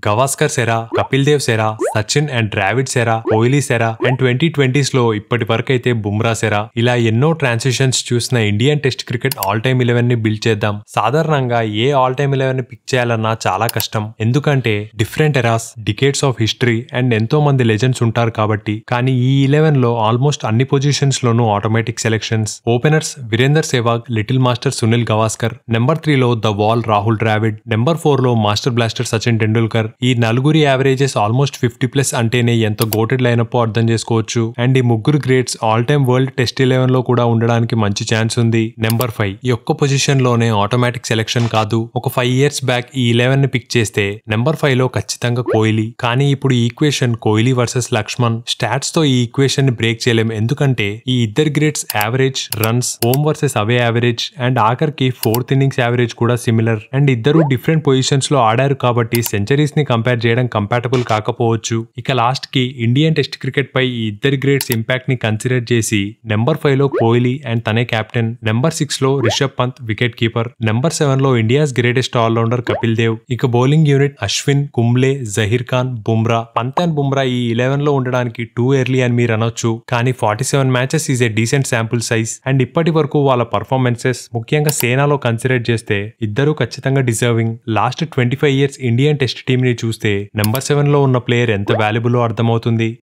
గవాస్కర్ సెరా, కపిల్ దేవ్ సెరా, సచిన్ అండ్ ద్రావిడ్ సెరా, కోహ్లీ సెరా అండ్ 2020s లో ఇప్పటి వరకు అయితే బుమ్రా సెరా, ఇలా ఎన్నో ట్రాన్సిషన్స్ చూసిన Indian test cricket all time 11 ని బిల్డ్ చేద్దాం. సాధారణంగా ఏ ఆల్ టైమ్ 11 ని పిక్ చేయాలన్నా చాలా కష్టం, ఎందుకంటే different eras, decades of history and ఎంతో మంది లెజెండ్స్ ఉంటారు కాబట్టి. కానీ ఈ 11 లో ఆల్మోస్ట్ అన్ని పొజిషన్స్ లోనూ automatic selections. Openers Virender Sehwag, little master Sunil Gavaskar, number 3 లో the wall Rahul Dravid, number 4 లో మాస్టర్ బ్లాస్టర్ సచిన్ టెండూల్కర్. ఈ నలుగురి యావరేజెస్ ఆల్మోస్ట్ 50+ అంటేనే ఎంత గోటెడ్ లైనప్ అర్థం చేసుకోవచ్చు. అండ్ ఈ ముగ్గురు greats all time world test 11 లో కూడా ఉండడానికి మంచి ఛాన్స్ ఉంది. నెంబర్ 5 ఈ ఒక్క పొజిషన్ లోనే ఆటోమేటిక్ సెలెక్షన్ కాదు. ఒక 5 years బ్యాక్ ఈ 11 ని పిక్ చేస్తే నెంబర్ 5 లో ఖచ్చితంగా కోహ్లీ. కానీ ఇప్పుడు ఈ equation Kohli versus Laxman. Stats తో ఈ ఈక్వేషన్ ని బ్రేక్ చేయలేం, ఎందుకంటే ఈ ఇద్దరు greats average, runs, home versus away average and ఆఖరికి 4th innings యావరేజ్ కూడా సిమిలర్. అండ్ ఇద్దరు డిఫరెంట్ పొజిషన్స్ లో ఆడారు కాబట్టి సెంచరీస్ ని కంపేర్ చేయడం కంపాటబుల్ కాకపోవచ్చు. ఇక లాస్ట్ కి ఇండియన్ టెస్ట్ క్రికెట్ పై ఈ ఇద్దరి గ్రేట్స్ ఇంపాక్ట్ ని కన్సిడర్ చేసి నెంబర్ 5 లో కోహ్లీ అండ్ తనే కెప్టెన్, నెంబర్ 6 లో Rishabh Pant wicket keeper, number 7 లో India's greatest all rounder Kapil Dev. ఇక bowling unit Ashwin, Kumble, Zaheer Khan, Bumrah. Pant and Bumrah ఈ 11 లో ఉండడానికి టూ ఎర్లీ అని మీరు అనొచ్చు, కానీ 47 matches is a decent sample size. And ఇప్పటి వరకు వాళ్ళ పర్ఫార్మెన్సెస్, ముఖ్యంగా సేనాలో కన్సిడర్ చేస్తే ఇద్దరు ఖచ్చితంగా deserving. Last 25 years Indian test team ని చూస్తే నెంబర్ 7 లో ఉన్న ప్లేయర్ ఎంత వాల్యుబుల్ అర్థమవుతుంది.